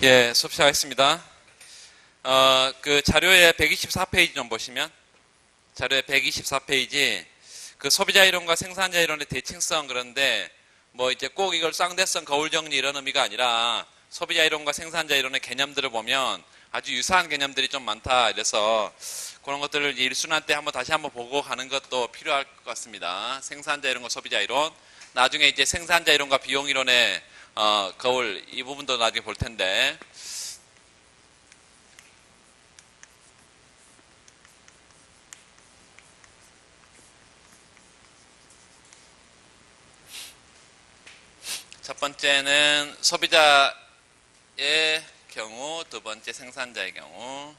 예, 수업 시작하겠습니다. 그 자료의 124페이지 좀 보시면, 자료의 124페이지, 그 소비자 이론과 생산자 이론의 대칭성 그런데, 뭐 이제 꼭 이걸 쌍대성 거울 정리 이런 의미가 아니라, 소비자 이론과 생산자 이론의 개념들을 보면 아주 유사한 개념들이 좀 많다. 이래서 그런 것들을 이제 일순환 때 다시 한번 보고 가는 것도 필요할 것 같습니다. 생산자 이론과 소비자 이론. 나중에 이제 생산자 이론과 비용 이론의 거울 이 부분도 나중에 볼 텐데, 첫 번째는 소비자의 경우, 두 번째 생산자의 경우.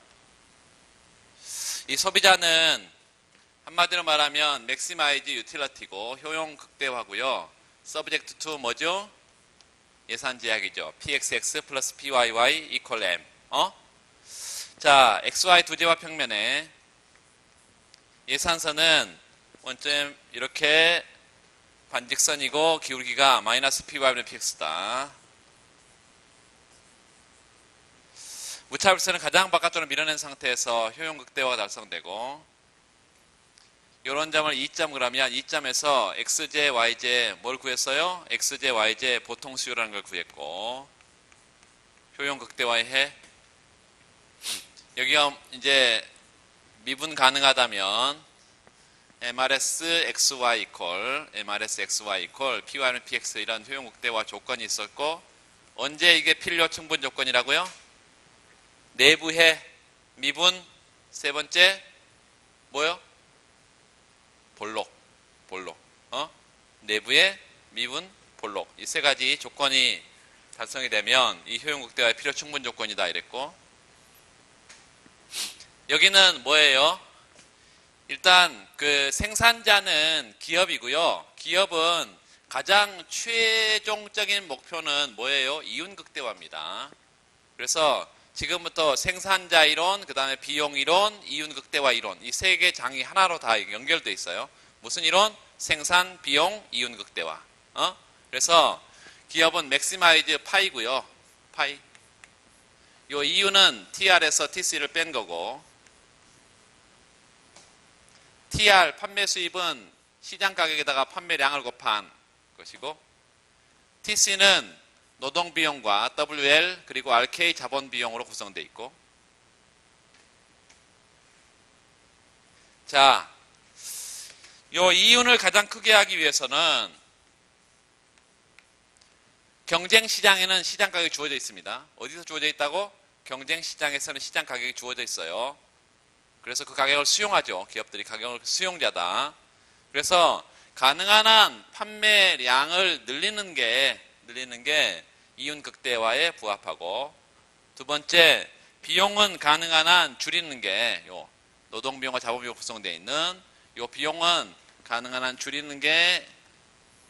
이 소비자는 한마디로 말하면 maximize utility고 효용 극대화고요. subject to 뭐죠? 예산 제약이죠. pxx 플러스 pyy equal m. 자, xy 두제와 평면에 예산선은 원점 이렇게 반직선이고 기울기가 마이너스 py는 px다. 무차별선은 가장 바깥쪽으로 밀어낸 상태에서 효용 극대화가 달성되고, 이런 점을 2점 그러면 2점에서 xj, yj 뭘 구했어요? xj, yj 보통 수요라는 걸 구했고, 효용 극대화의 해. 여기가 이제 미분 가능하다면 MRS XY equal PY는 PX 이런 효용 극대화 조건이 있었고, 언제 이게 필요 충분 조건이라고요? 내부해 미분 세 번째 뭐요? 볼록 내부의 미분 볼록 이 세 가지 조건이 달성이 되면 이 효용 극대화의 필요 충분 조건이다 이랬고, 여기는 뭐예요? 일단 그 생산자는 기업이고요. 기업은 가장 최종적인 목표는 뭐예요? 이윤 극대화입니다. 그래서 지금부터 생산자 이론, 그 다음에 비용 이론, 이윤 극대화 이론 이 세 개 장이 하나로 다 연결되어 있어요. 무슨 이론? 생산, 비용, 이윤 극대화. 그래서 기업은 맥시마이즈 파이고요. 파이. 요 이윤은 TR에서 TC를 뺀 거고, TR 판매 수입은 시장 가격에다가 판매량을 곱한 것이고, TC는 노동 비용과 WL 그리고 RK 자본 비용으로 구성되어 있고, 자, 요 이윤을 가장 크게 하기 위해서는 경쟁 시장에는 시장 가격이 주어져 있습니다. 어디서 주어져 있다고? 경쟁 시장에서는 시장 가격이 주어져 있어요. 그래서 그 가격을 수용하죠. 기업들이 가격을 수용자다. 그래서 가능한 한 판매량을 늘리는 게 이윤 극대화에 부합하고, 두 번째 비용은 가능한 한 줄이는 게 요 노동 비용과 자본 비용 구성되어 있는 요 비용은 가능한 한 줄이는 게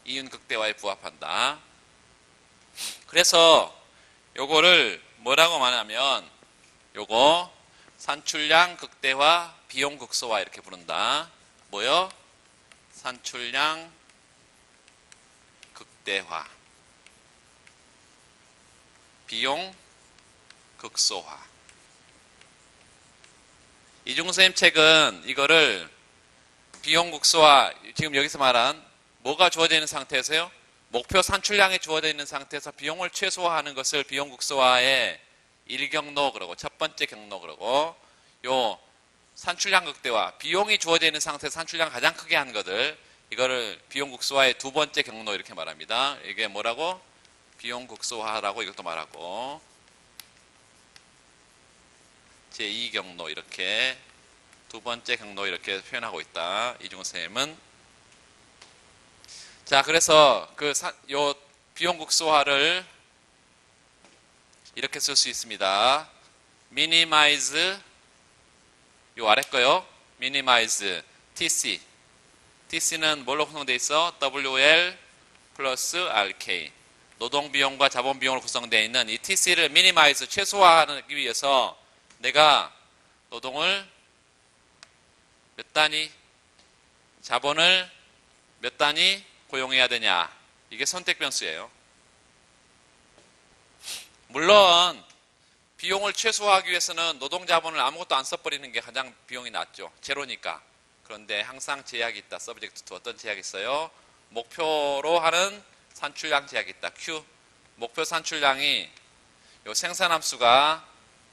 이윤 극대화에 부합한다. 그래서 요거를 뭐라고 말하면 요거 산출량 극대화, 비용 극소화 이렇게 부른다. 뭐요? 산출량 극대화, 비용 극소화. 이중근 선생님 책은 이거를 비용 극소화, 지금 여기서 말한 뭐가 주어져 있는 상태에서요? 목표 산출량이 주어져 있는 상태에서 비용을 최소화하는 것을 비용 극소화의 1경로 그러고, 첫 번째 경로 그러고, 요 산출량 극대화, 비용이 주어져 있는 상태에서 산출량을 가장 크게 하는 것들, 이거를 비용 극소화의 두 번째 경로 이렇게 말합니다. 이게 뭐라고? 비용 극소화라고 이것도 말하고, 제2경로 이렇게 두 번째 경로 이렇게 표현하고 있다. 이중근 선생님은. 자, 그래서 요 비용 극소화를 이렇게 쓸 수 있습니다. minimize 요 아래 거요. minimize TC. TC는 뭘로 구성되어 있어? WL 플러스 RK. 노동 비용과 자본 비용으로 구성되어 있는 이 TC를 minimize 최소화하기 위해서 내가 노동을 몇 단위, 자본을 몇 단위 고용해야 되냐. 이게 선택 변수예요. 물론 비용을 최소화하기 위해서는 노동자본을 아무것도 안 써버리는 게 가장 비용이 낮죠. 제로니까. 그런데 항상 제약이 있다. 서브젝트 투 어떤 제약이 있어요? 목표로 하는 산출량 제약이 있다. Q. 목표 산출량이 요 생산함수가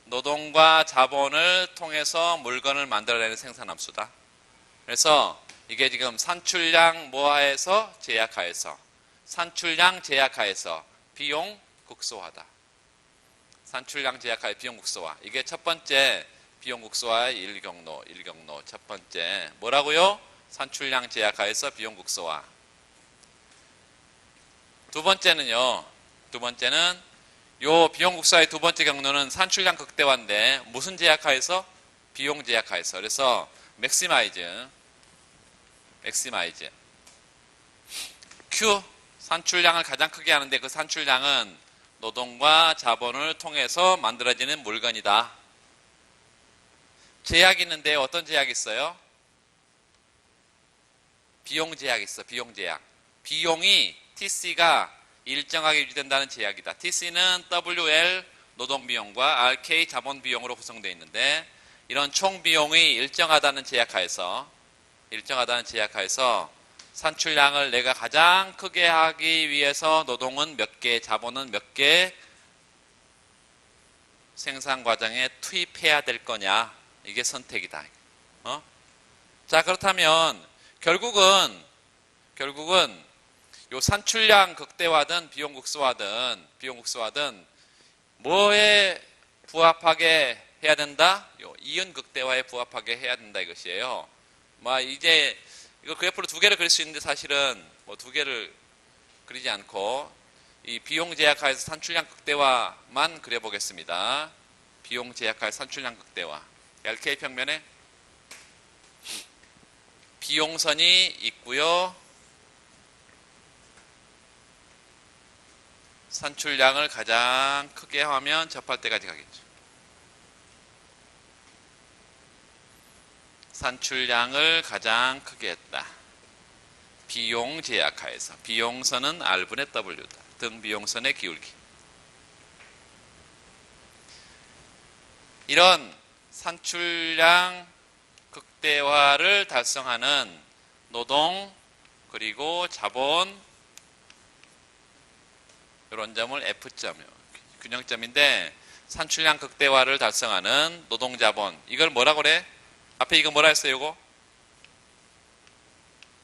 노동과 자본을 통해서 물건을 만들어내는 생산함수다. 그래서 이게 지금 산출량 모하에서 제약하에서 산출량 제약하에서 비용 극소화다. 산출량 제약하에 비용 극소화. 이게 첫 번째 비용 극소화의 일경로 첫 번째 뭐라고요? 산출량 제약하에서 비용 극소화. 두 번째는요. 두 번째는 요 비용 극소화의 두 번째 경로는 산출량 극대화인데 무슨 제약하에서? 비용 제약하에서. 그래서 맥시마이즈 Q 산출량을 가장 크게 하는데 그 산출량은 노동과 자본을 통해서 만들어지는 물건이다. 제약이 있는데 어떤 제약이 있어요? 비용 제약이 있어. 비용 제약. 비용이 TC가 일정하게 유지된다는 제약이다. TC는 WL 노동비용과 RK 자본비용으로 구성되어 있는데 이런 총 비용이 일정하다는 제약하에서 산출량을 내가 가장 크게 하기 위해서 노동은 몇 개, 자본은 몇 개 생산 과정에 투입해야 될 거냐. 이게 선택이다. 자, 그렇다면 결국은 요 산출량 극대화든 비용 극소화든 뭐에 부합하게 해야 된다? 요 이윤 극대화에 부합하게 해야 된다 이것이에요. 이제 이거 그래프로 두 개를 그릴 수 있는데 사실은 두 개를 그리지 않고 이 비용 제약하에서 산출량 극대화만 그려보겠습니다. 비용 제약하에서 산출량 극대화. LK 평면에 비용선이 있고요. 산출량을 가장 크게 하면 접할 때까지 가겠죠. 산출량을 가장 크게 했다. 비용 제약하에서. 비용선은 R분의 W다. 등 비용선의 기울기. 이런 산출량 극대화를 달성하는 노동 그리고 자본 이런 점을 F점이요. 균형점인데 산출량 극대화를 달성하는 노동자본 이걸 뭐라고 그래? 앞에 이거 뭐라 했어요? 요거?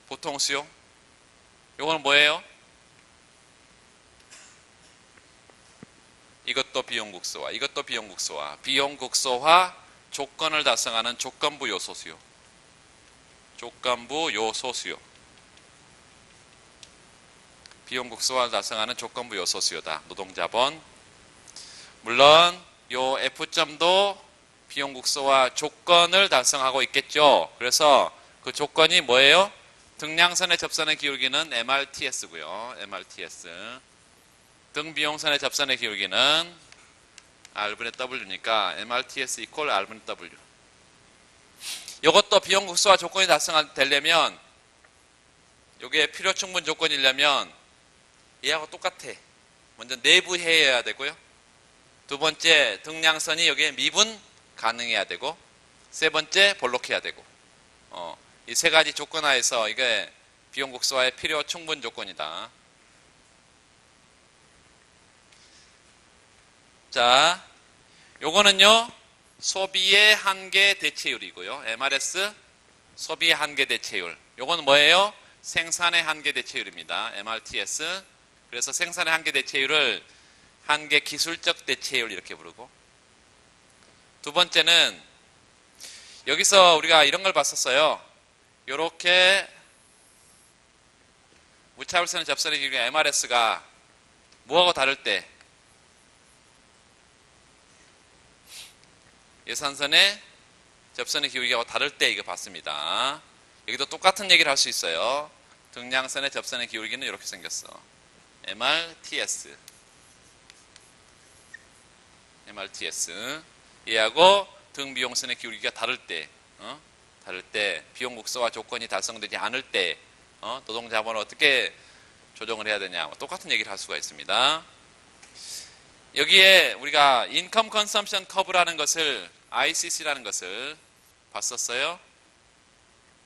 보통 수용? 요거는 뭐예요? 이것도 비용 극소화. 이것도 비용 극소화. 비용 극소화 조건을 달성하는 조건부 요소 수요. 조건부 요소 수요. 비용 극소화를 달성하는 조건부 요소 수요다. 노동자본. 물론 요 F점도 비용 극소화 조건을 달성하고 있겠죠. 그래서 그 조건이 뭐예요? 등량선의 접선의 기울기는 MRTS고요. MRTS. 등 비용선의 접선의 기울기는 R분의 W니까 MRTS 이퀄 R분의 W. 이것도 비용 극소화 조건이 달성되려면 이게 필요 충분 조건이려면 얘하고 똑같아. 먼저 내부 해야 되고요. 두 번째 등량선이 여기에 미분 가능해야 되고 세 번째 볼록해야 되고 이 세 가지 조건 하에서 이게 비용 극소화의 필요 충분 조건이다. 자, 요거는요 소비의 한계 대체율이고요. MRS 소비의 한계 대체율. 요거는 뭐예요? 생산의 한계 대체율입니다. MRTS. 그래서 생산의 한계 대체율을 한계 기술적 대체율 이렇게 부르고 두 번째는 여기서 우리가 이런 걸 봤었어요. 요렇게 무차별선의 접선의 기울기 MRS가 뭐하고 다를 때 예산선의 접선의 기울기하고 다를 때 이거 봤습니다. 여기도 똑같은 얘기를 할 수 있어요. 등량선의 접선의 기울기는 이렇게 생겼어. MRTS. 얘하고 등 비용선의 기울기가 다를 때 비용 극소화 조건이 달성되지 않을 때 노동자본을 어떻게 조정을 해야 되냐 똑같은 얘기를 할 수가 있습니다. 여기에 우리가 인컴 컨섬션 커브라는 것을 ICC라는 것을 봤었어요.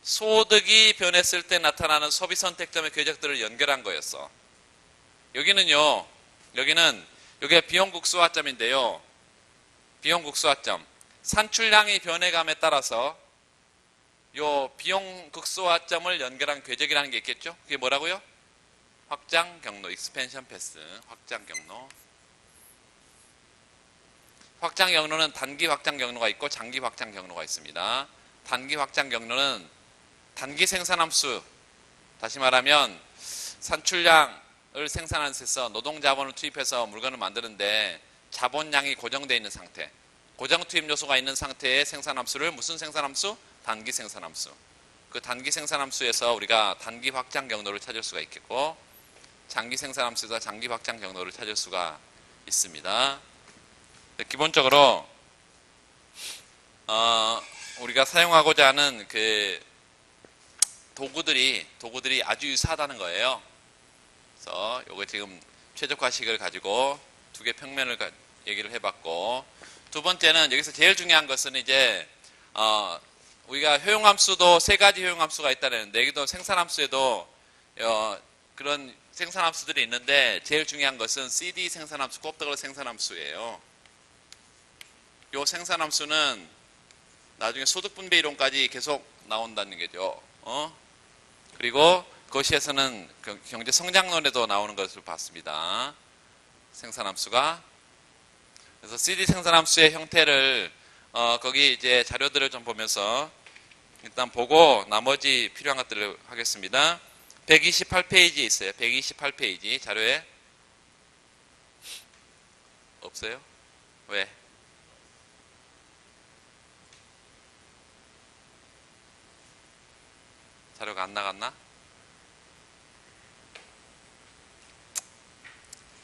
소득이 변했을 때 나타나는 소비 선택점의 궤적들을 연결한 거였어. 여기는요. 여기게 비용 극소화점인데요. 비용 극소화점. 산출량이 변해감에 따라서 요 비용 극소화점을 연결한 궤적이라는 게 있겠죠? 그게 뭐라고요? 확장 경로, 익스펜션 패스, 확장 경로. 확장 경로는 단기 확장 경로가 있고 장기 확장 경로가 있습니다. 단기 확장 경로는 단기 생산함수, 다시 말하면 산출량을 생산하는 데서 노동 자본을 투입해서 물건을 만드는데 자본량이 고정되어 있는 상태, 고정 투입 요소가 있는 상태의 생산함수를 무슨 생산함수? 단기 생산함수. 그 단기 생산함수에서 우리가 단기 확장 경로를 찾을 수가 있겠고 장기 생산함수에서 장기 확장 경로를 찾을 수가 있습니다. 기본적으로 우리가 사용하고자 하는 그 도구들이 아주 유사하다는 거예요. 그래서 요거 지금 최적화식을 가지고 두 개 평면을 얘기를 해봤고, 두 번째는 여기서 제일 중요한 것은 이제 우리가 효용함수도 세 가지 효용함수가 있다는데 여기도 생산함수에도 그런 생산함수들이 있는데 제일 중요한 것은 CD 생산함수, 곱더글로 생산함수예요. 요 생산함수는 나중에 소득분배 이론까지 계속 나온다는 거죠. 그리고 거시에서는 경제 성장론에도 나오는 것을 봤습니다. 생산함수가. 그래서 CD 생산함수의 형태를 거기 이제 자료들을 좀 보면서 일단 보고 나머지 필요한 것들을 하겠습니다. 128페이지 있어요. 128페이지 자료에 없어요? 왜? 자료가 안 나갔나?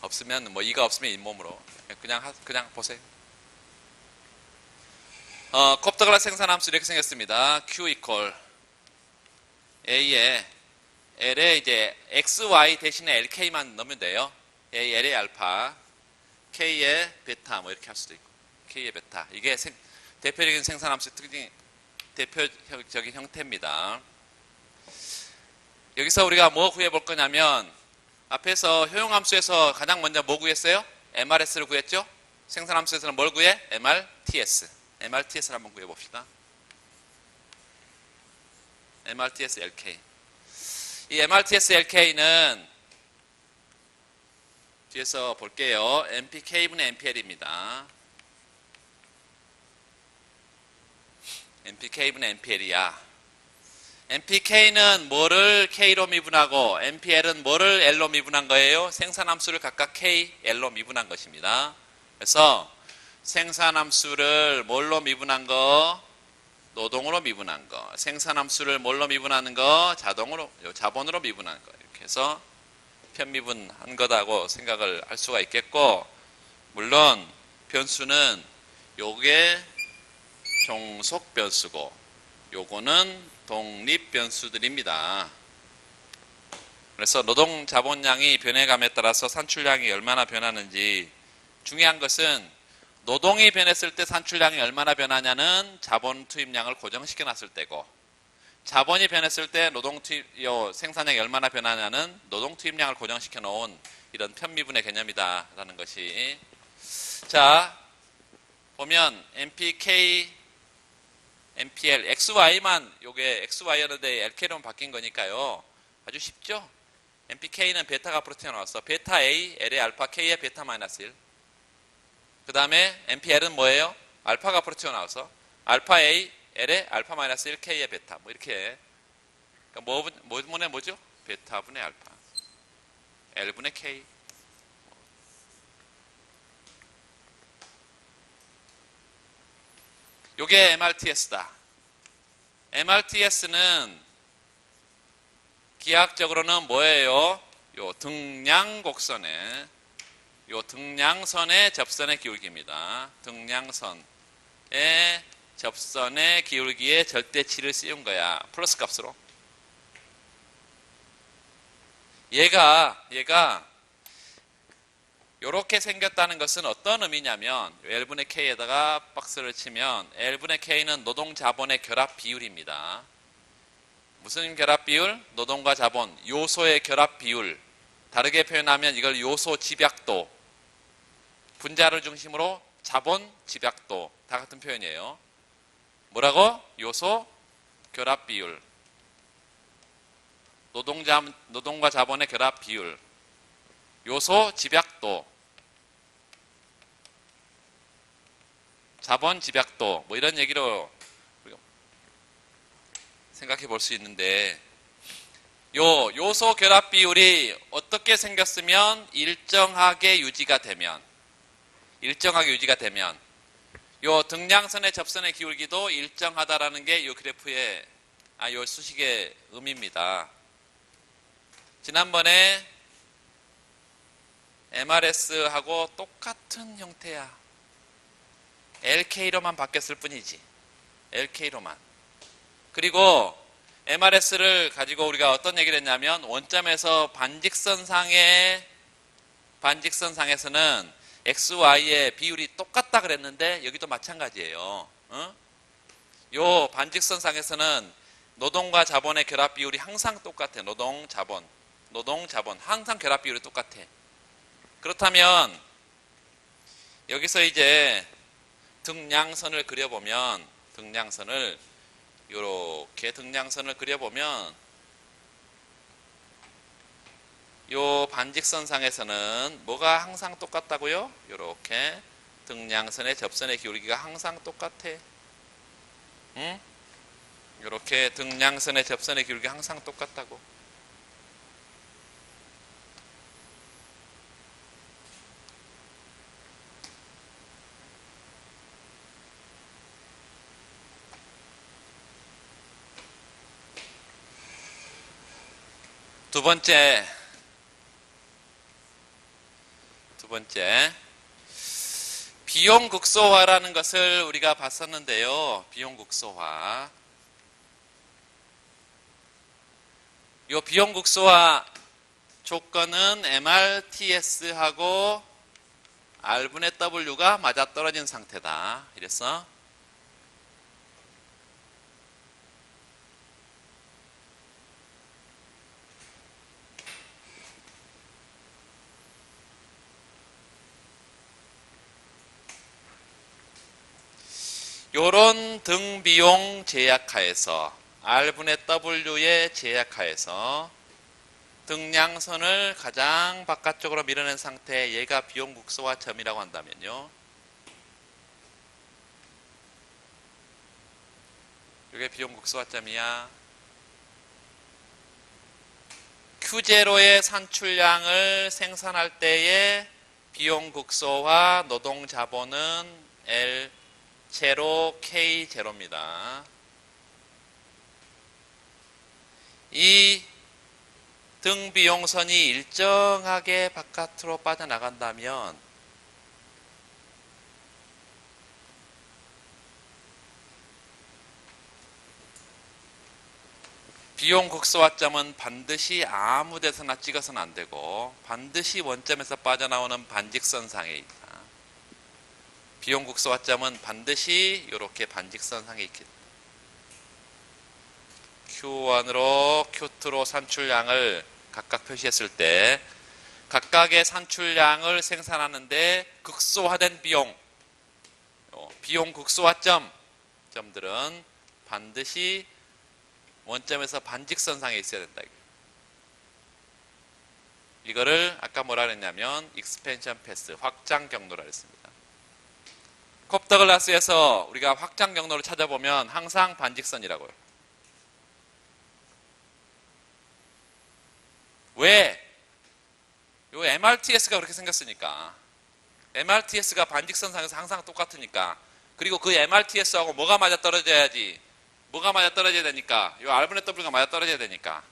없으면 뭐 이가 없으면 잇몸으로 그냥 보세요. 곱더글라 생산함수 이렇게 생겼습니다. Q 이퀄 A에 L에 이제 XY 대신에 LK만 넣으면 돼요. A, L의 알파, K의 베타 뭐 이렇게 할 수도 있고 K의 베타. 이게 대표적인 생산함수 특징, 대표적인 형태입니다. 여기서 우리가 뭐 구해볼 거냐면 앞에서 효용함수에서 가장 먼저 뭐 구했어요? MRS를 구했죠? 생산함수에서는 뭘 구해? MRTS. MRTS를 한번 구해봅시다. MRTS LK. 이 MRTS LK는 뒤에서 볼게요. MPK분의 MPL입니다. MPK분의 MPL이야. MPK는 뭐를 K로 미분하고 MPL은 뭐를 L로 미분한 거예요? 생산함수를 각각 K, L로 미분한 것입니다. 그래서 생산함수를 뭘로 미분한 거? 노동으로 미분한 거. 생산함수를 뭘로 미분하는 거? 자본으로 미분한 거. 이렇게 해서 편미분한 거다고 생각을 할 수가 있겠고, 물론 변수는 요게 종속 변수고 요거는 독립 변수들입니다. 그래서 노동 자본량이 변해감에 따라서 산출량이 얼마나 변하는지, 중요한 것은 노동이 변했을 때 산출량이 얼마나 변하냐는 자본 투입량을 고정시켜 놨을 때고, 자본이 변했을 때 생산량이 얼마나 변하냐는 노동 투입량을 고정시켜 놓은 이런 편미분의 개념이다라는 것이. 자, 보면 MPK, MPL, XY만 요게 XY였는데 LK로만 바뀐 거니까요. 아주 쉽죠? MPK는 베타가 앞으로 튀어나왔어. 베타 A, L의 알파, K의 베타 마이너스 1. 그 다음에 MPL은 뭐예요? 알파가 앞으로 튀어나와서 알파 A, L의 알파 마이너스 1, K의 베타. 뭐 이렇게. 그러니까 뭐분의 뭐죠? 베타분의 알파. L분의 K. 요게 MRTS다. MRTS는 기하학적으로는 뭐예요? 요 등량곡선의 접선의 기울기입니다. 등량선의 접선의 기울기에 절대치를 씌운 거야. 플러스 값으로. 얘가 이렇게 생겼다는 것은 어떤 의미냐면 L분의 K에다가 박스를 치면 L분의 K는 노동 자본의 결합 비율입니다. 무슨 결합 비율? 노동과 자본, 요소의 결합 비율. 다르게 표현하면 이걸 요소 집약도, 분자를 중심으로 자본 집약도, 다 같은 표현이에요. 뭐라고? 요소 결합 비율. 노동과 자본의 결합 비율. 요소 집약도. 자본 집약도. 뭐 이런 얘기로 생각해 볼 수 있는데, 요소 결합 비율이 어떻게 생겼으면 일정하게 유지가 되면, 요 등량선의 접선의 기울기도 일정하다라는 게 요 그래프의, 요 수식의 의미입니다. 지난번에 MRS하고 똑같은 형태야. LK로만 바뀌었을 뿐이지. LK로만. 그리고 MRS를 가지고 우리가 어떤 얘기를 했냐면 원점에서 반직선상에서는 XY의 비율이 똑같다 그랬는데 여기도 마찬가지예요. 요 반직선상에서는 노동과 자본의 결합 비율이 항상 똑같아. 노동, 자본 항상 결합 비율이 똑같아. 그렇다면 여기서 이제 등량선을 그려보면 요렇게 등량선을 그려보면 요 반직선상에서는 뭐가 항상 똑같다고요? 요렇게 등량선의 접선의 기울기가 항상 똑같아. 응? 요렇게 등량선의 접선의 기울기가 항상 똑같다고. 두 번째, 비용 극소화라는 것을 우리가 봤었는데요. 비용 극소화. 이 비용 극소화 조건은 MRTS하고 R분의 W가 맞아떨어진 상태다. 이랬어? 요런 등비용 제약하에서 R분의 W의 제약하에서 등량선을 가장 바깥쪽으로 밀어낸 상태, 얘가 비용 극소화점이라고 한다면요. 이게 비용 극소화점이야. Q0의 산출량을 생산할 때의 비용 극소화 노동 자본은 L 제로 K 제로입니다. 이 등비용선이 일정하게 바깥으로 빠져나간다면 비용 극소화점은 반드시 아무 데서나 찍어서는 안 되고 반드시 원점에서 빠져나오는 반직선상에 있다. 비용 극소화점은 반드시 이렇게 반직선상에 있겠다. Q1으로 Q2로 산출량을 각각 표시했을 때 각각의 산출량을 생산하는데 극소화된 비용 극소화점들은 반드시 원점에서 반직선상에 있어야 된다. 이거를 아까 뭐라 그랬냐면 익스펜션 패스, 확장 경로라 그랬습니다. 콥더글라스에서 우리가 확장 경로를 찾아보면 항상 반직선이라고요. 왜? 요 MRTS가 그렇게 생겼으니까. MRTS가 반직선상에서 항상 똑같으니까. 그리고 그 MRTS하고 뭐가 맞아떨어져야지? 뭐가 맞아떨어져야 되니까? 요 R분의 W가 맞아떨어져야 되니까.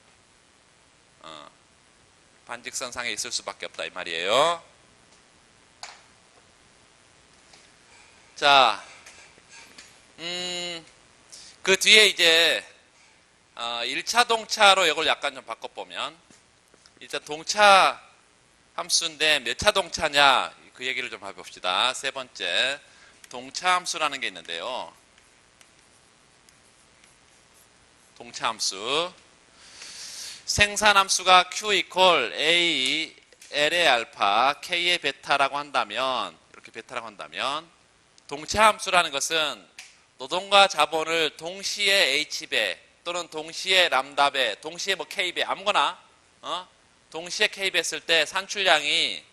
반직선상에 있을 수밖에 없다 이 말이에요. 자, 그 뒤에 이제 1차 동차로 이걸 약간 좀 바꿔보면 일단 동차하고 함수인데 몇 차 동차냐 그 얘기를 좀 해봅시다. 세 번째 동차 함수라는 게 있는데요. 동차 함수 생산 함수가 q 이퀄 a l의 알파 k의 베타라고 한다면 이렇게 베타라고 한다면 동차 함수라는 것은 노동과 자본을 동시에 h배 또는 동시에 람다배 동시에 뭐 k배 아무거나 동시에 k배 했을 때 산출량이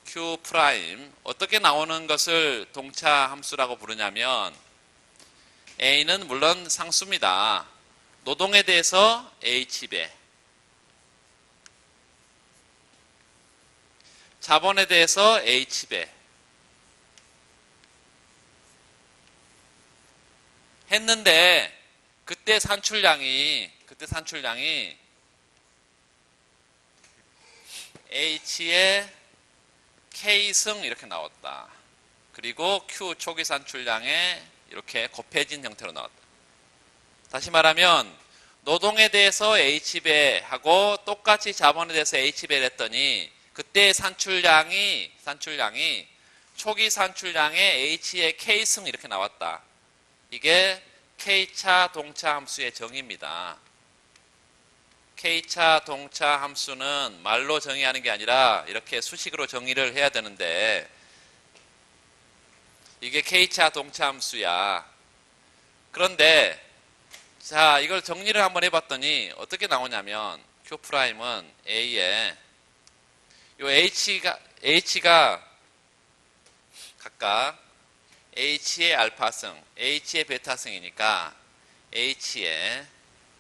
q 프라임 어떻게 나오는 것을 동차 함수라고 부르냐면 a는 물론 상수입니다. 노동에 대해서 h배 자본에 대해서 h배 했는데 그때 산출량이 h의 k승 이렇게 나왔다. 그리고 q 초기 산출량에 이렇게 곱해진 형태로 나왔다. 다시 말하면 노동에 대해서 h배 하고 똑같이 자본에 대해서 h배를 했더니 그때 산출량이 초기 산출량의 h의 k승 이렇게 나왔다. 이게 k차 동차 함수의 정의입니다. k차 동차 함수는 말로 정의하는 게 아니라 이렇게 수식으로 정의를 해야 되는데 이게 k차 동차 함수야. 그런데 자 이걸 정리를 한번 해봤더니 어떻게 나오냐면 Q'은 A에 요 H가 각각 H의 알파승, H의 베타승이니까 H의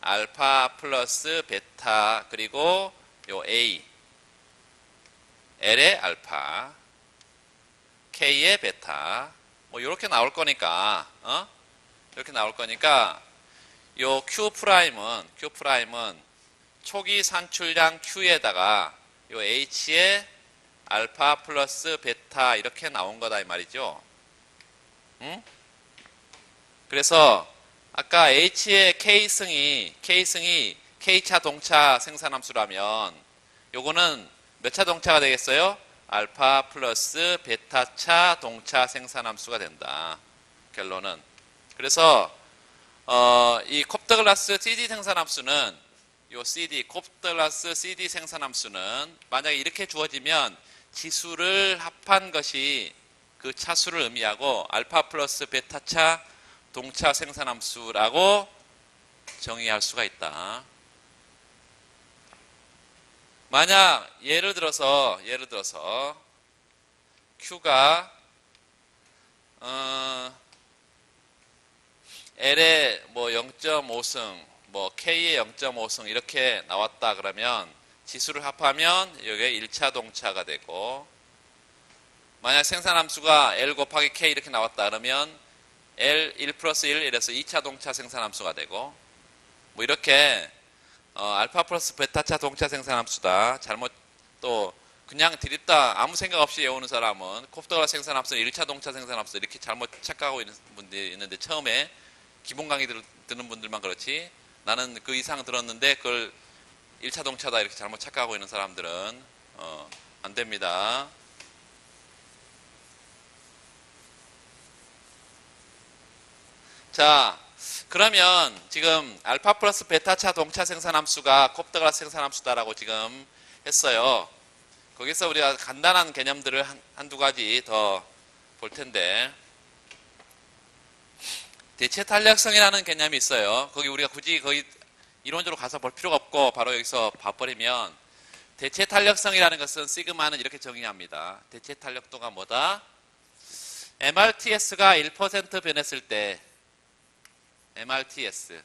알파 플러스 베타 그리고 요 A, L의 알파, K의 베타 뭐 이렇게 나올 거니까 이렇게 나올 거니까 요 Q'은 초기 산출량 Q에다가 요 H의 알파 플러스 베타 이렇게 나온 거다 이 말이죠. 응? 그래서 아까 H의 K승이 K차 동차 생산함수라면 요거는 몇 차 동차가 되겠어요? 알파 플러스 베타차 동차 생산함수가 된다. 결론은. 그래서 이 콥더글라스 CD 생산함수는 요 콥더글라스 CD 생산함수는 만약에 이렇게 주어지면 지수를 합한 것이 그 차수를 의미하고 알파 플러스 베타차 동차 생산함수라고 정의할 수가 있다. 만약 예를 들어서 Q가 L의 뭐 0.5승, 뭐 K의 0.5승 이렇게 나왔다 그러면 지수를 합하면 이게 1차 동차가 되고 만약 생산함수가 L 곱하기 K 이렇게 나왔다 그러면 L 1 플러스 1 이래서 2차 동차 생산함수가 되고 뭐 이렇게 알파 플러스 베타차 동차 생산함수다. 잘못 또 그냥 드립다 아무 생각 없이 외우는 사람은 콥더글라스 생산함수는 1차 동차 생산함수 이렇게 잘못 착각하고 있는 분들이 있는데 처음에 기본 강의 듣는 분들만 그렇지 나는 그 이상 들었는데 그걸 1차 동차다 이렇게 잘못 착각하고 있는 사람들은 안 됩니다. 자 그러면 지금 알파 플러스 베타차 동차 생산함수가 콥더글라스 생산함수다라고 지금 했어요. 거기서 우리가 간단한 개념들을 한두 가지 더 볼 텐데 대체 탄력성이라는 개념이 있어요. 거기 우리가 굳이 거기 이론적으로 가서 볼 필요가 없고 바로 여기서 봐버리면 대체 탄력성이라는 것은 시그마는 이렇게 정의합니다. 대체 탄력도가 뭐다? MRTS가 1% 변했을 때 MRTS,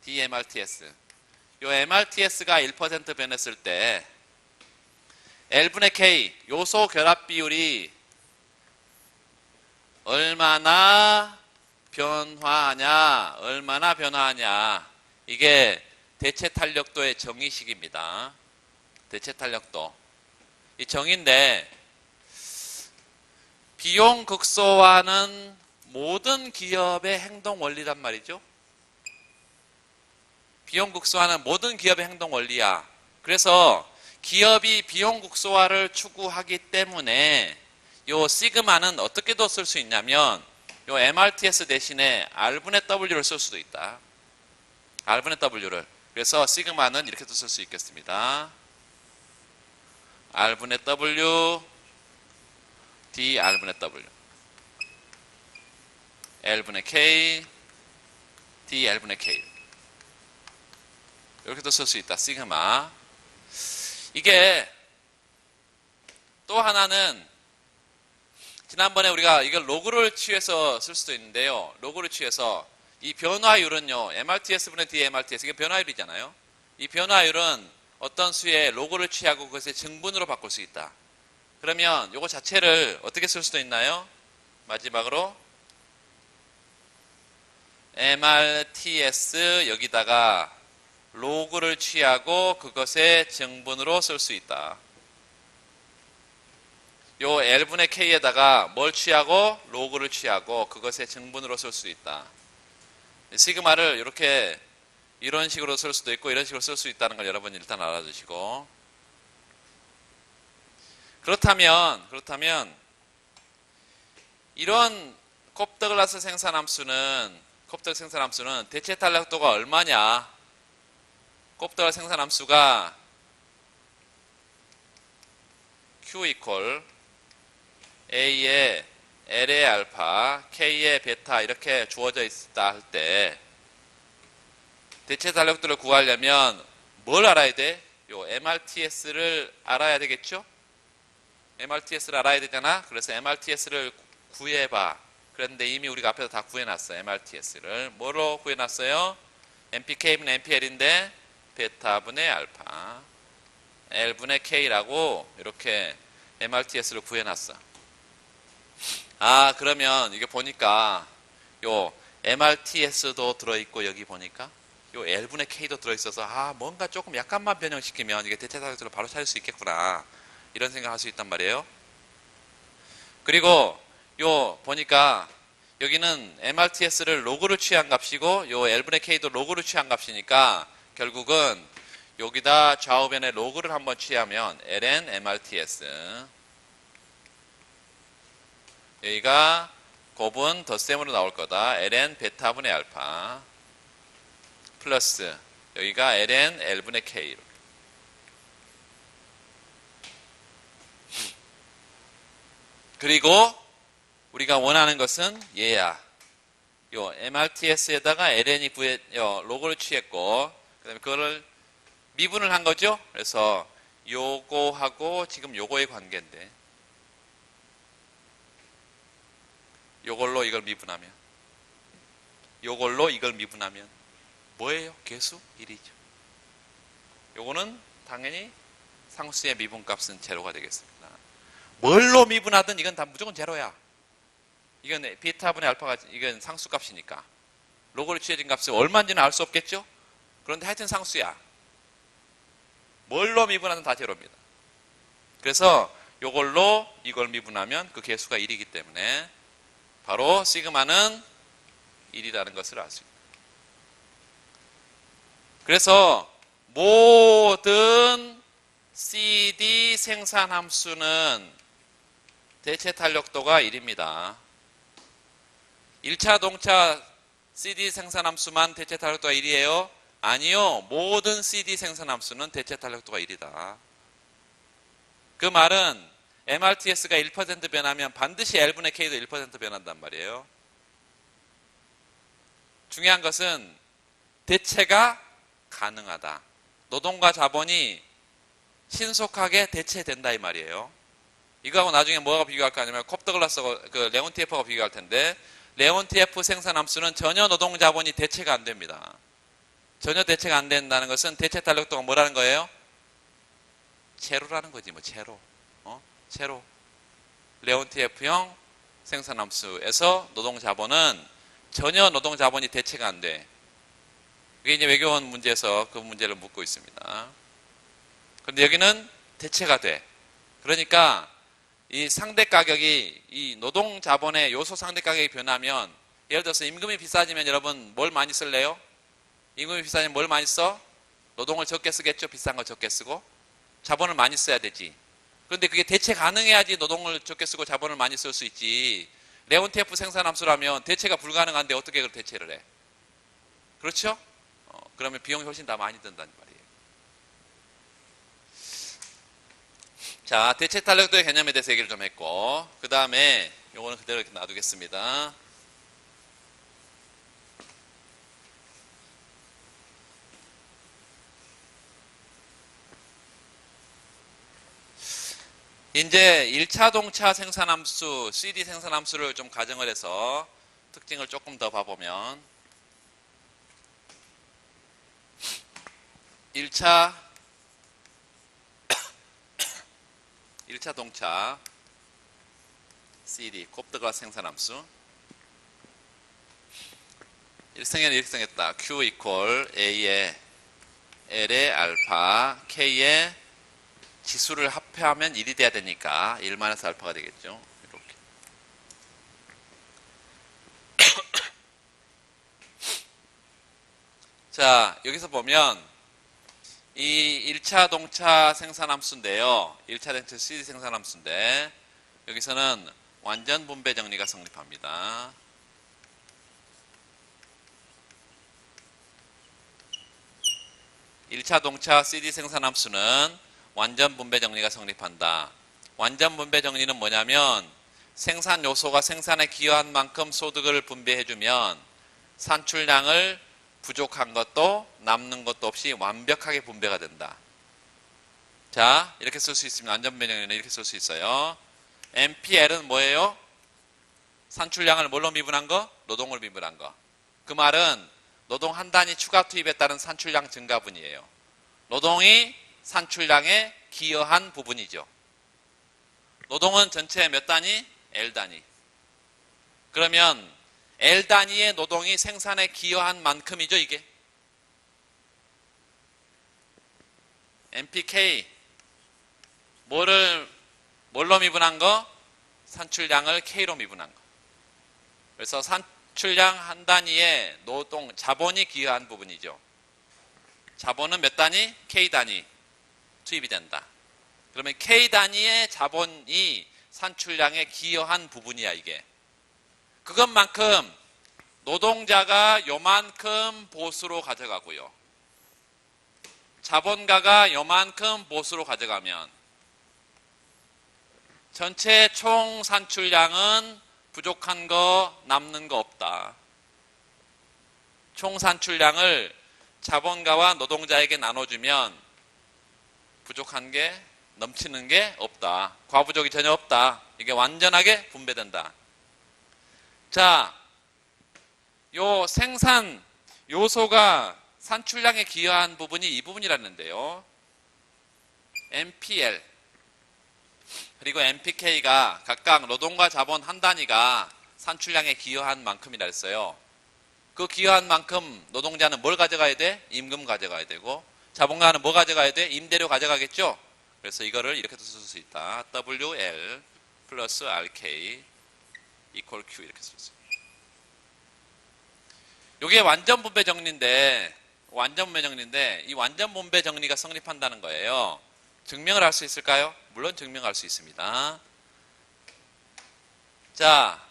DMRTS 요 MRTS가 1% 변했을 때 L분의 K 요소 결합 비율이 얼마나 변화하냐 이게 대체 탄력도의 정의식입니다. 대체 탄력도 이 정의인데 비용 극소화는 모든 기업의 행동 원리란 말이죠. 비용 극소화는 모든 기업의 행동 원리야. 그래서 기업이 비용 국소화를 추구하기 때문에 요 시그마는 어떻게도 쓸 수 있냐면 요 MRTS 대신에 R분의 W를 쓸 수도 있다. R분의 W를. 그래서 시그마는 이렇게도 쓸 수 있겠습니다. R분의 W, D R분의 W, L분의 K, D L분의 K. 이렇게도 쓸 수 있다. 시그마. 이게 또 하나는 지난번에 우리가 이걸 로그를 취해서 쓸 수도 있는데요. 로그를 취해서 이 변화율은요. MRTS분의 D MRTS 이게 변화율이잖아요. 이 변화율은 어떤 수의 로그를 취하고 그것의 증분으로 바꿀 수 있다. 그러면 이거 자체를 어떻게 쓸 수도 있나요? 마지막으로 MRTS 여기다가 로그를 취하고 그것의 증분으로 쓸 수 있다. 요 L분의 K에다가 뭘 취하고 로그를 취하고 그것의 증분으로 쓸 수 있다. 시그마를 이렇게 이런 식으로 쓸 수도 있고 이런 식으로 쓸 수 있다는 걸 여러분 일단 알아두시고, 그렇다면 이런 콥더글라스 생산함수는 대체 탄력도가 얼마냐? 콥더글라스 생산함수가 Q 이퀄 A에 L의 알파, K의 베타 이렇게 주어져 있다 할 때 대체 탄력도를 구하려면 뭘 알아야 돼? 요 MRTS를 알아야 되겠죠? MRTS를 알아야 되잖아. 그래서 MRTS를 구해봐. 그런데 이미 우리가 앞에서 다 구해놨어요. MRTS를 뭐로 구해놨어요? MPK분의 MPL인데 베타분의 알파, L분의 K라고 이렇게 MRTS를 구해놨어. 아, 그러면 이게 보니까 요 MRTS도 들어있고 여기 보니까 요 L분의 K도 들어있어서 뭔가 조금 약간만 변형시키면 이게 대체 탄력도를 바로 찾을 수 있겠구나. 이런 생각할 수 있단 말이에요. 그리고 요 보니까 여기는 MRTS를 로그를 취한 값이고 요 L분의 K도 로그를 취한 값이니까 결국은 여기다 좌우변의 로그를 한번 취하면 ln MRTS 여기가 곱은 덧셈으로 나올 거다. ln 베타분의 알파 플러스 여기가 ln L분의 K. 그리고 우리가 원하는 것은 얘야. 요 MRTS에다가 ln이 로그를 취했고 그다음에 그거를 미분을 한 거죠. 그래서 요거하고 지금 요거의 관계인데 요걸로 이걸 미분하면 뭐예요? 계수 1이죠. 요거는 당연히 상수의 미분값은 제로가 되겠습니다. 뭘로 미분하든 이건 다 무조건 제로야. 이건 베타분의 알파가 이건 상수값이니까 로그를 취해진 값이 얼마인지는 알 수 없겠죠. 그런데 하여튼 상수야. 뭘로 미분하든 다 제로입니다. 그래서 요걸로 이걸 미분하면 그 개수가 1이기 때문에 바로 시그마는 1이라는 것을 알 수 있다. 그래서 모든 CD 생산함수는 대체 탄력도가 1입니다. 1차 동차 CD 생산함수만 대체 탄력도가 1이에요? 아니요. 모든 CD 생산함수는 대체 탄력도가 1이다. 그 말은 MRTS가 1% 변하면 반드시 L분의 K도 1% 변한단 말이에요. 중요한 것은 대체가 가능하다. 노동과 자본이 신속하게 대체된다 이 말이에요. 이거하고 나중에 뭐가 비교할 거 아니면 콥더글라스하고 그 레온티에프하고 비교할 텐데 레온티에프 생산함수는 전혀 노동 자본이 대체가 안 됩니다. 전혀 대체가 안 된다는 것은 대체 탄력도가 뭐라는 거예요? 제로라는 거지 뭐 제로. 제로. 레온티에프형 생산함수에서 노동 자본은 전혀 노동 자본이 대체가 안 돼. 이게 이제 외교원 문제에서 그 문제를 묻고 있습니다. 그런데 여기는 대체가 돼. 그러니까 이 상대 가격이 이 노동 자본의 요소 상대 가격이 변하면 예를 들어서 임금이 비싸지면 여러분 뭘 많이 쓸래요? 임금이 비싸지면 뭘 많이 써? 노동을 적게 쓰겠죠. 비싼 거 적게 쓰고. 자본을 많이 써야 되지. 그런데 그게 대체 가능해야지 노동을 적게 쓰고 자본을 많이 쓸 수 있지. 레온티에프 생산함수라면 대체가 불가능한데 어떻게 그걸 대체를 해? 그렇죠? 그러면 비용이 훨씬 더 많이 든다는 말이에요. 자, 대체 탄력도의 개념에 대해서 얘기를 좀 했고, 그 다음에 요거는 그대로 이렇게 놔두겠습니다. 이제 1차 동차 생산함수, CD 생산함수를 좀 가정을 해서 특징을 조금 더 봐보면 1차 동차 CD 곱드가 생산함수 일성에는 이렇게 생겼다. Q 이퀄 A에 L의 알파 K의 지수를 합해하면 1이 돼야 되니까 1-알파가 되겠죠. 이렇게. 자, 여기서 보면 이 1차 동차 생산함수인데요. 1차 동차 CD 생산함수인데 여기서는 완전 분배 정리가 성립합니다. (1차) 동차 CD 생산함수는 완전 분배 정리가 성립한다. 완전 분배 정리는 뭐냐면 생산 요소가 생산에 기여한 만큼 소득을 분배해주면 산출량을 부족한 것도 남는 것도 없이 완벽하게 분배가 된다. 자, 이렇게 쓸 수 있습니다. 완전 분배 정리는 이렇게 쓸 수 있어요. MPL은 뭐예요? 산출량을 뭘로 미분한 거? 노동을 미분한 거. 그 말은 노동 한 단위 추가 투입에 따른 산출량 증가분이에요. 노동이 산출량에 기여한 부분이죠. 노동은 전체 몇 단위? L 단위. 그러면 L 단위의 노동이 생산에 기여한 만큼이죠, 이게. MPK 뭘로 미분한 거? 산출량을 K로 미분한 거. 그래서 산출량 한 단위의 노동, 자본이 기여한 부분이죠. 자본은 몇 단위? K 단위 투입이 된다. 그러면 K 단위의 자본이 산출량에 기여한 부분이야, 이게. 그것만큼 노동자가 요만큼 보수로 가져가고요. 자본가가 요만큼 보수로 가져가면 전체 총 산출량은 부족한 거 남는 거 없다. 총 산출량을 자본가와 노동자에게 나눠주면 부족한 게 넘치는 게 없다. 과부족이 전혀 없다. 이게 완전하게 분배된다. 자, 요 생산 요소가 산출량에 기여한 부분이 이 부분이라는데요. MPL 그리고 MPK가 각각 노동과 자본 한 단위가 산출량에 기여한 만큼이라 했어요. 그 기여한 만큼 노동자는 뭘 가져가야 돼? 임금 가져가야 되고 자본가는 뭐 가져가야 돼? 임대료 가져가겠죠? 그래서 이거를 이렇게도 쓸 수 있다. WL 플러스 RK 이퀄 Q 이렇게 쓸 수 있습니다. 이게 완전 분배 정리인데 이 완전 분배 정리가 성립한다는 거예요. 증명을 할 수 있을까요? 물론 증명할 수 있습니다. 자,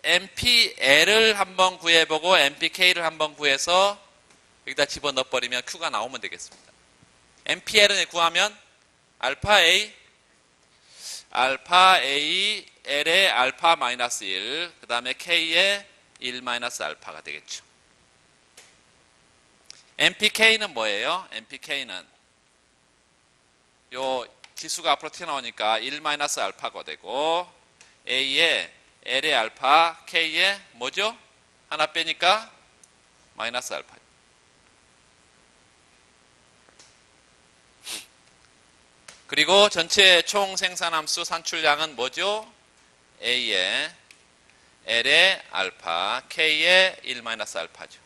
MPL을 한번 구해보고 MPK를 한번 구해서 여기다 집어넣어버리면 Q가 나오면 되겠습니다. MPL을 구하면 알파 A L의 알파 마이너스 1, 그 다음에 K의 1 마이너스 알파가 되겠죠. MPK는 뭐예요? MPK는 요 지수가 앞으로 튀어나오니까 1 마이너스 알파가 되고 A의 L의 알파, K의 뭐죠? 하나 빼니까 마이너스 알파. 그리고 전체 총 생산함수 산출량은 뭐죠? A의 L의 알파, K의 1 마이너스 알파죠.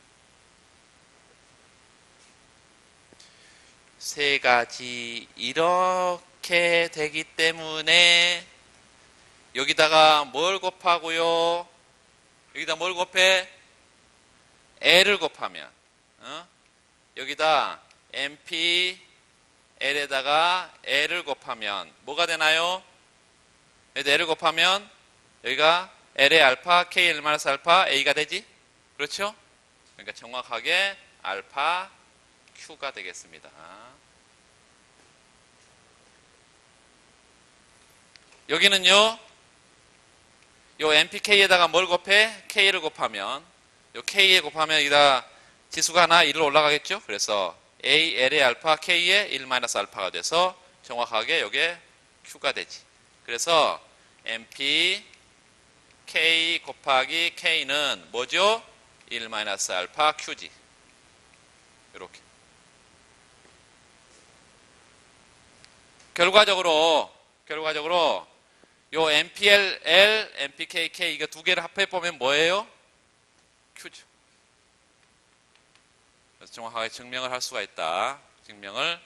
세 가지 이렇게 되기 때문에 여기다가 뭘 곱하고요? 여기다 뭘 곱해? L을 곱하면 여기다 MPL에다가 L을 곱하면 뭐가 되나요? 여기다 L을 곱하면 여기가 L의 알파, KL 마이너스 알파, A가 되지? 그렇죠? 그러니까 정확하게 알파 Q가 되겠습니다. 여기는요, 요 MPK에다가 뭘 곱해? K를 곱하면, 요 K에 곱하면 여기다 지수가 하나 1로 올라가겠죠? 그래서 A, L의 알파, K의 1 마이너스 알파가 돼서 정확하게 요게 Q가 되지. 그래서 MP K 곱하기 K는 뭐죠? 1 마이너스 알파 Q지. 이렇게. 결과적으로 요 MPLL, MPKK 이거 두 개를 합해 보면 뭐예요? Q죠. 그래서 정확하게 증명을 할 수가 있다. 증명을.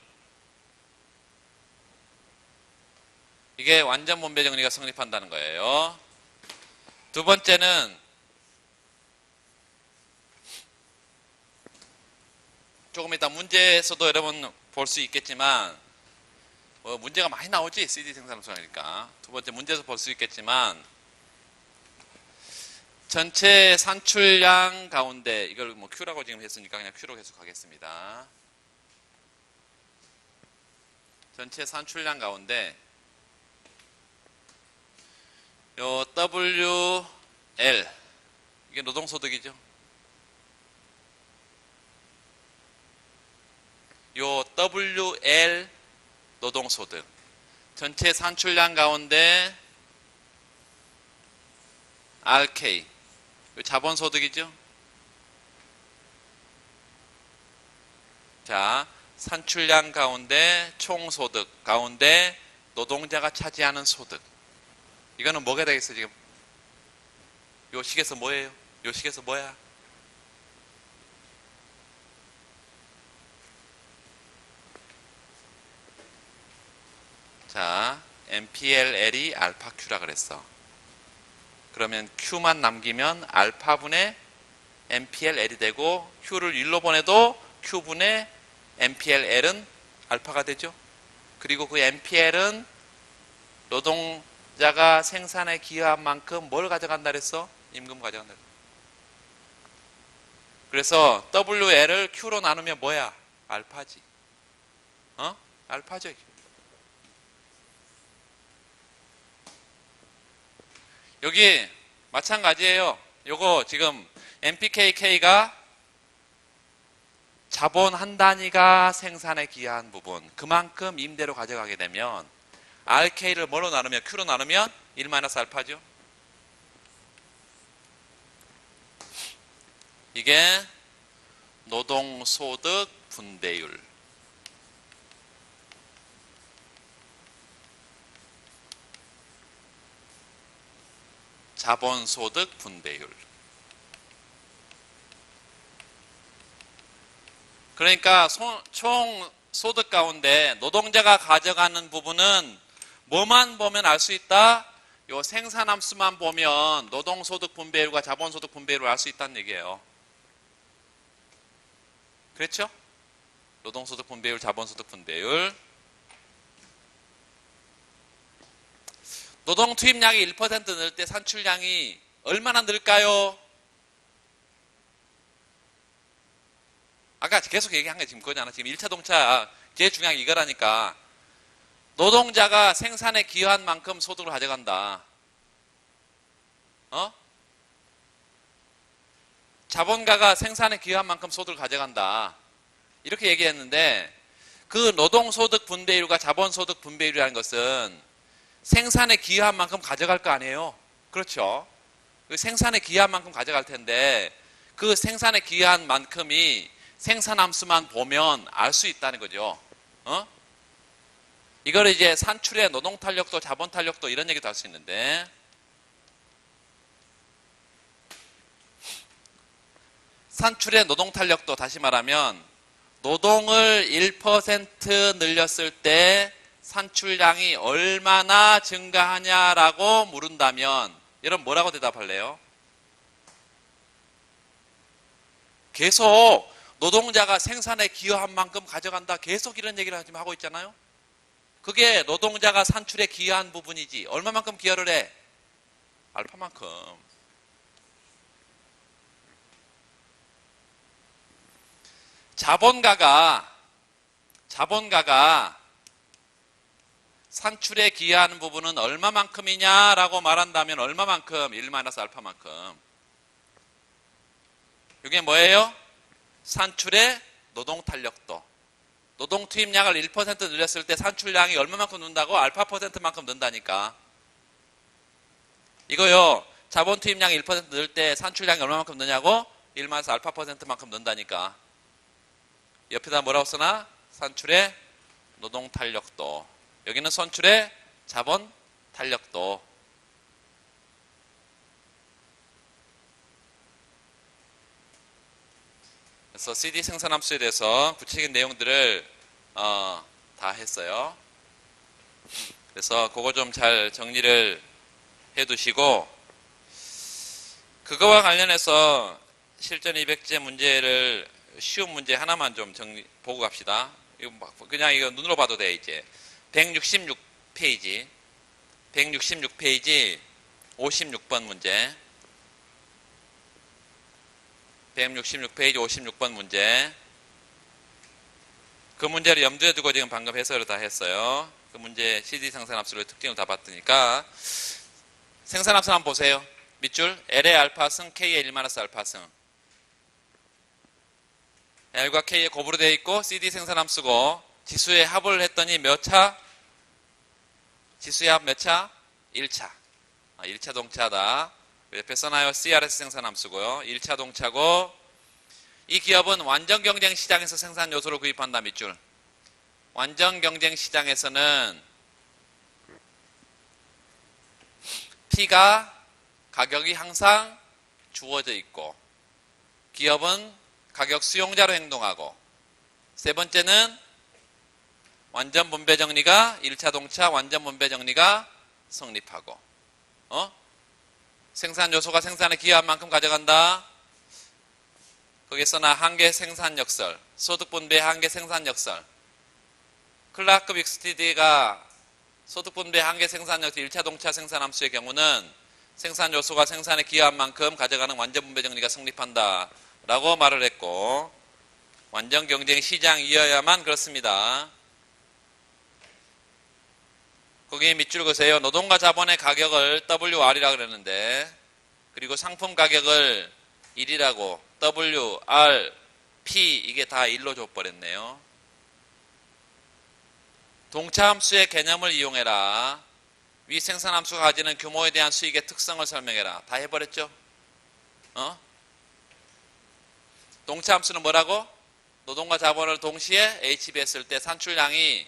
이게 완전 분배 정리가 성립한다는 거예요. 두 번째는 조금 이따 문제에서도 여러분 볼 수 있겠지만 문제가 많이 나오지 CD 생산함수니까. 두 번째 문제에서 볼 수 있겠지만 전체 산출량 가운데 이걸 뭐 Q라고 지금 했으니까 그냥 Q로 해석하겠습니다. 전체 산출량 가운데 요 WL 이게 노동소득이죠. 요 WL 노동소득 전체 산출량 가운데 RK 자본소득이죠. 자, 산출량 가운데 총소득 가운데 노동자가 차지하는 소득 이거는 뭐가 되겠어요? 지금 요 식에서 뭐예요? 요 식에서 뭐야? 자, MPLL이 알파 Q라 그랬어. 그러면 Q만 남기면 알파분의 MPLL이 되고 Q를 1로 보내도 Q분의 MPLL은 알파가 되죠. 그리고 그 MPL은 노동자가 생산에 기여한 만큼 뭘 가져간다 그랬어? 임금 가져간다. 그래서 WL을 Q로 나누면 뭐야? 알파지. 알파죠. 여기 마찬가지예요. 요거 지금 MPKK가 자본 한 단위가 생산에 기여한 부분 그만큼 임대로 가져가게 되면 RK를 뭐로 나누면 Q로 나누면 1-알파죠. 이게 노동소득 분배율. 자본소득 분배율. 그러니까 총 소득 가운데 노동자가 가져가는 부분은 뭐만 보면 알 수 있다? 요 생산함수만 보면 노동소득 분배율과 자본소득 분배율을 알 수 있다는 얘기예요. 그렇죠? 노동소득 분배율, 자본소득 분배율. 노동 투입량이 1% 늘 때 산출량이 얼마나 늘까요? 아까 계속 얘기한 게 지금 그거잖아. 지금 1차 동차 제일 중요한 게 이거라니까. 노동자가 생산에 기여한 만큼 소득을 가져간다. 자본가가 생산에 기여한 만큼 소득을 가져간다. 이렇게 얘기했는데 그 노동소득 분배율과 자본소득 분배율이라는 것은 생산에 기여한 만큼 가져갈 거 아니에요? 그렇죠? 그 생산에 기여한 만큼 가져갈 텐데 그 생산에 기여한 만큼이 생산함수만 보면 알 수 있다는 거죠. 이걸 이제 산출의 노동탄력도 자본탄력도 이런 얘기도 할 수 있는데 산출의 노동탄력도 다시 말하면 노동을 1% 늘렸을 때 산출량이 얼마나 증가하냐라고 물은다면 여러분 뭐라고 대답할래요? 계속 노동자가 생산에 기여한 만큼 가져간다. 계속 이런 얘기를 지금 하고 있잖아요. 그게 노동자가 산출에 기여한 부분이지. 얼마만큼 기여를 해? 알파만큼. 자본가가 산출에 기여하는 부분은 얼마만큼이냐라고 말한다면 얼마만큼? 1-알파만큼. 이게 뭐예요? 산출의 노동 탄력도. 노동 투입량을 1% 늘렸을 때 산출량이 얼마만큼 는다고? 알파 %만큼 는다니까. 이거요. 자본 투입량이 1% 늘 때 산출량이 얼마만큼 느냐고? 1-알파 %만큼 는다니까. 옆에다 뭐라고 쓰나? 산출의 노동 탄력도. 여기는 선출의 자본 탄력도. 그래서 CD 생산함수에 대해서 구체적인 내용들을 다 했어요. 그래서 그거 좀 잘 정리를 해두시고, 그거와 관련해서 실전 200제 문제를 쉬운 문제 하나만 좀 보고 갑시다. 이거 그냥 이거 눈으로 봐도 돼. 이제 166페이지 56번 문제. 166페이지 56번 문제. 그 문제를 염두에 두고 지금 방금 해설을 다 했어요. 그 문제 CD 생산함수를 특징을 다 봤으니까 생산함수 한번 보세요. 밑줄 L의 알파승 K의 1-알파승. L과 K의 곱으로 되어 있고 CD 생산함수고 지수의 합을 했더니 몇 차? 지수의 합 몇 차? 1차. 1차 동차다. 옆에 써놔요. CRS 생산함수고요. 1차 동차고, 이 기업은 완전 경쟁 시장에서 생산 요소를 구입한다. 밑줄. 완전 경쟁 시장에서는 P가 가격이 항상 주어져 있고, 기업은 가격 수용자로 행동하고, 세 번째는 완전 분배 정리가 1차 동차 완전 분배 정리가 성립하고, 생산 요소가 생산에 기여한 만큼 가져간다. 거기서나 한계 생산 역설, 소득 분배 한계 생산 역설. 클라크 빅스티디가 소득 분배 한계 생산 역설 1차 동차 생산 함수의 경우는 생산 요소가 생산에 기여한 만큼 가져가는 완전 분배 정리가 성립한다 라고 말을 했고, 완전 경쟁 시장이어야만 그렇습니다. 거기 밑줄 그세요. 노동과 자본의 가격을 WR이라고 그랬는데, 그리고 상품 가격을 1이라고 WR, P 이게 다 1로 줘버렸네요. 동차함수의 개념을 이용해라. 위 생산함수가 가지는 규모에 대한 수익의 특성을 설명해라. 다 해버렸죠? 동차함수는 뭐라고? 노동과 자본을 동시에 HB 했을 때 산출량이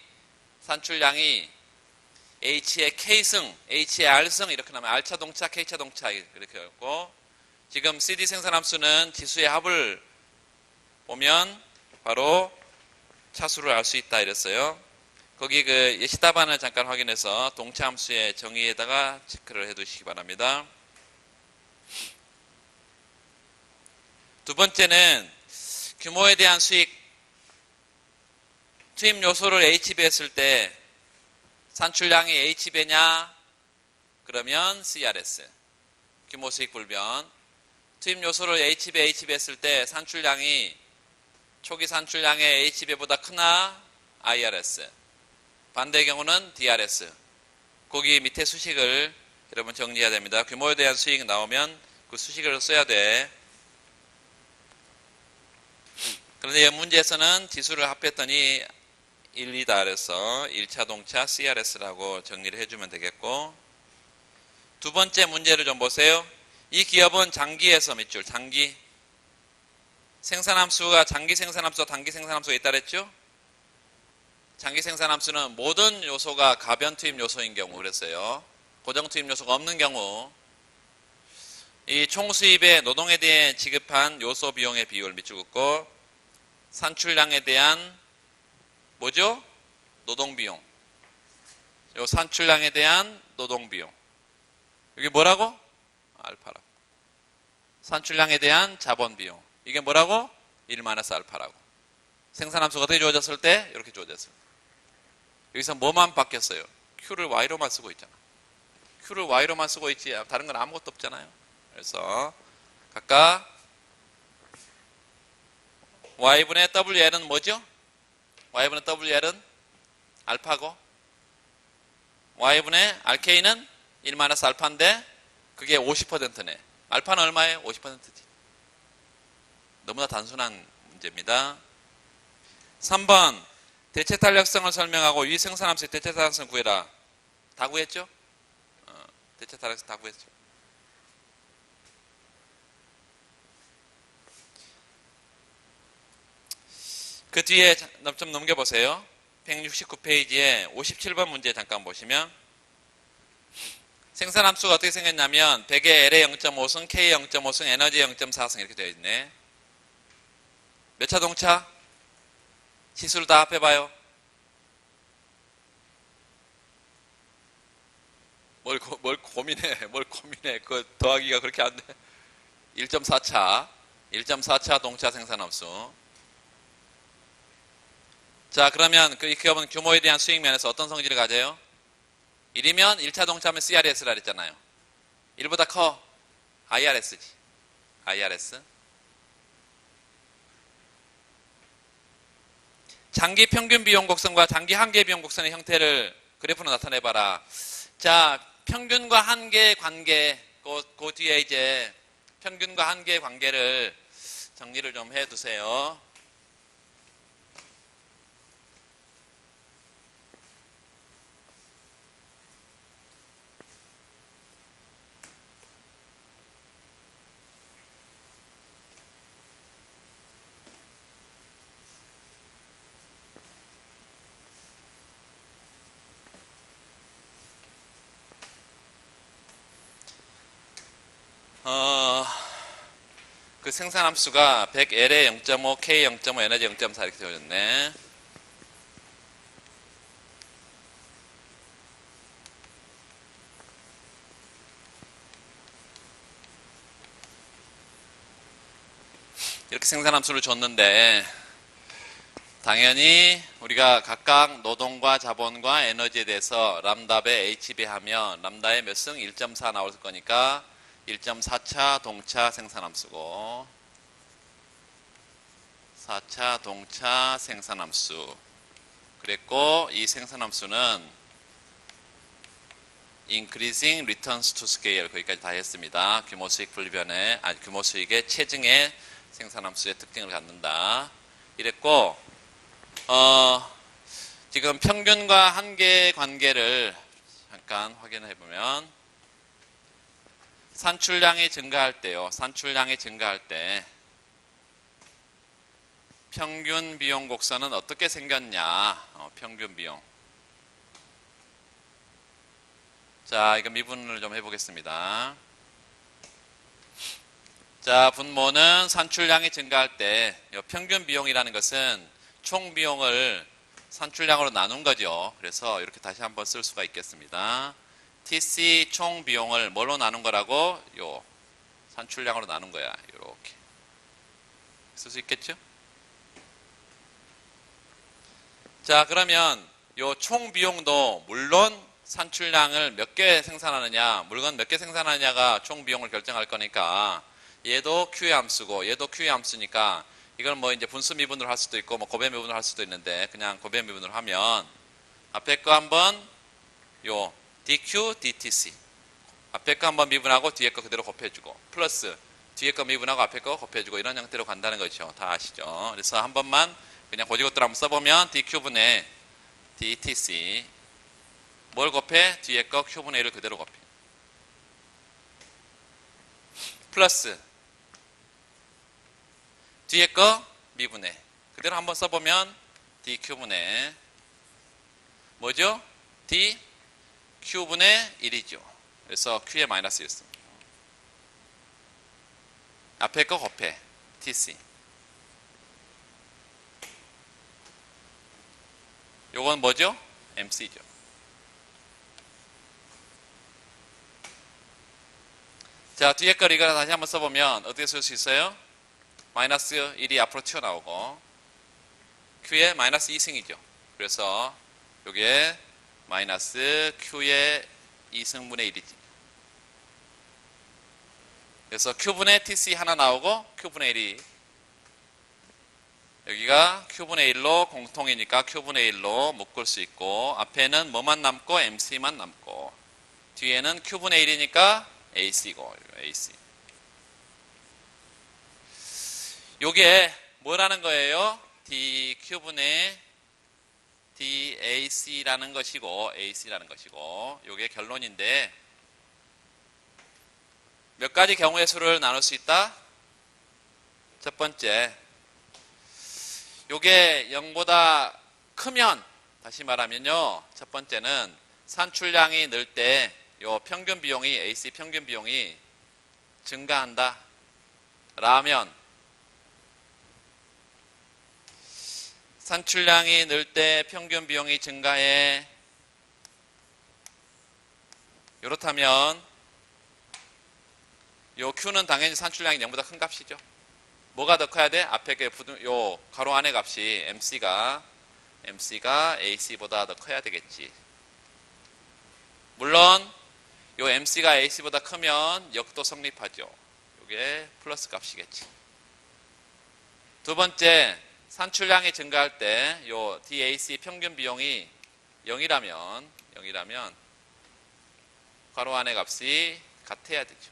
H의 K승, H의 R승 이렇게 나면 R차 동차, K차 동차 이렇게 했고, 지금 CD 생산함수는 지수의 합을 보면 바로 차수를 알 수 있다 이랬어요. 거기 그 예시답안을 잠깐 확인해서 동차함수의 정의에다가 체크를 해두시기 바랍니다. 두 번째는 규모에 대한 수익, 투입 요소를 HB 했을 때 산출량이 HB냐? 그러면 CRS. 규모 수익 불변. 투입 요소를 HB 했을 때 산출량이 초기 산출량의 HB보다 크나? IRS. 반대의 경우는 DRS. 거기 밑에 수식을 여러분 정리해야 됩니다. 규모에 대한 수익이 나오면 그 수식을 써야 돼. 그런데 이 문제에서는 지수를 합했더니 1, 2다 그래서 1차 동차 CRS라고 정리를 해주면 되겠고, 두 번째 문제를 좀 보세요. 이 기업은 장기에서 밑줄 장기 생산함수가 장기 생산함수와 단기 생산함수가 있다 그랬죠? 장기 생산함수는 모든 요소가 가변 투입 요소인 경우 그랬어요. 고정 투입 요소가 없는 경우 이 총수입의 노동에 대해 지급한 요소 비용의 비율 밑줄 긋고, 산출량에 대한 뭐죠? 노동비용. 요 산출량에 대한 노동비용. 이게 뭐라고? 알파라고. 산출량에 대한 자본비용. 이게 뭐라고? 1 마이너스 알파라고. 생산함수가 어떻게 주어졌을 때? 이렇게 주어졌어요. 여기서 뭐만 바뀌었어요? Q를 Y로만 쓰고 있잖아. Q를 Y로만 쓰고 있지 다른 건 아무것도 없잖아요. 그래서 각각 Y분의 WL은 뭐죠? Y분의 WL은 알파고 Y분의 RK는 1 마이너스 알파인데 그게 50%네. 알파는 얼마예요? 50%지. 너무나 단순한 문제입니다. 3번 대체 탄력성을 설명하고 위생산함수의 대체 탄력성 구해라. 다 구했죠? 대체 탄력성 다 구했죠. 그 뒤에 좀 넘겨보세요. 169페이지에 57번 문제 잠깐 보시면 생산함수가 어떻게 생겼냐면 100에 L에 0.5승, K에 0.5승, 에너지에 0.4승 이렇게 되어 있네. 몇 차 동차? 지수를 다 합해봐요. 뭘 고민해. 뭘 고민해. 그 더하기가 그렇게 안 돼. 1.4차. 1.4차 동차 생산함수. 자, 그러면 그 기업은 규모에 대한 수익 면에서 어떤 성질을 가져요? 1이면 1차 동차면 CRS라 그랬잖아요. 1보다 커. IRS지. IRS. 장기 평균 비용 곡선과 장기 한계 비용 곡선의 형태를 그래프로 나타내봐라. 자, 평균과 한계의 관계, 그 뒤에 이제 평균과 한계의 관계를 정리를 좀 해두세요. 그 생산함수가 100L에 0.5, K 0.5, 에너지 0.4 이렇게 되어졌네. 이렇게 생산함수를 줬는데 당연히 우리가 각각 노동과 자본과 에너지에 대해서 람다 배 HB 하면 람다의 몇 승? 1.4 나올 거니까 1.4차 동차 생산함수고 4차 동차 생산함수 그랬고 이 생산함수는 increasing returns to scale 거기까지 다 했습니다. 규모 수익 분리변의 규모 수익의 체증의 생산함수의 특징을 갖는다. 이랬고 지금 평균과 한계의 관계를 잠깐 확인해 보면 산출량이 증가할 때요. 산출량이 증가할 때 평균 비용 곡선은 어떻게 생겼냐. 평균 비용. 자, 이거 미분을 좀 해보겠습니다. 자, 분모는 산출량이 증가할 때 평균 비용이라는 것은 총 비용을 산출량으로 나눈 거죠. 그래서 이렇게 다시 한번 쓸 수가 있겠습니다. TC 총 비용을 뭘로 나눈 거라고? 요 산출량으로 나눈 거야. 이렇게 쓸 수 있겠죠? 자, 그러면 요 총 비용도 물론 산출량을 몇 개 생산하느냐, 물건 몇 개 생산하느냐가 총 비용을 결정할 거니까 얘도 Q의 함수고 얘도 Q의 함수니까 이걸 뭐 이제 분수 미분으로 할 수도 있고 뭐 곱해 미분으로 할 수도 있는데 그냥 곱해 미분으로 하면 앞에 거 한번 요 DQ, DTC 앞에 거 한번 미분하고 뒤에 거 그대로 곱해주고 플러스 뒤에 거 미분하고 앞에 거 곱해주고 이런 형태로 간다는 거죠. 다 아시죠? 그래서 한 번만 그냥 고지것들 한번 써보면 DQ분의 DTC 뭘 곱해? 뒤에 거 Q분의 1을 그대로 곱해 플러스 뒤에 거 미분의 그대로 한번 써보면 DQ분의 뭐죠? DQ분의 1이죠. 그래서 Q의 마이너스 1습니다. 앞에 거 곱해 TC 요건 뭐죠? MC죠. 자, 뒤에 거 이거 다시 한번 써보면 어떻게 쓸 수 있어요? 마이너스 1이 앞으로 튀어나오고 Q의 마이너스 2승이죠. 그래서 요게 마이너스 Q의 2승분의 1이지. 그래서 Q분의 TC 하나 나오고 Q분의 1이 여기가 Q분의 1로 공통이니까 Q분의 1로 묶을 수 있고 앞에는 뭐만 남고 MC만 남고 뒤에는 Q분의 1이니까 AC고 AC. 요게 뭐라는 거예요? DQ분의 DAC라는 것이고 AC라는 것이고 요게 결론인데 몇 가지 경우의 수를 나눌 수 있다? 첫 번째, 요게 0보다 크면 다시 말하면요. 첫 번째는 산출량이 늘 때 요 평균 비용이 AC 평균 비용이 증가한다. 라면 산출량이 늘 때 평균 비용이 증가해. 이렇다면 요 Q는 당연히 산출량이 0보다 큰 값이죠. 뭐가 더 커야 돼? 앞에 요 가로 안의 값이 MC가 AC보다 더 커야 되겠지. 물론 요 MC가 AC보다 크면 역도 성립하죠. 요게 플러스 값이겠지. 두 번째, 산출량이 증가할 때 요 DAC 평균 비용이 0이라면 가로 안의 값이 같아야 되죠.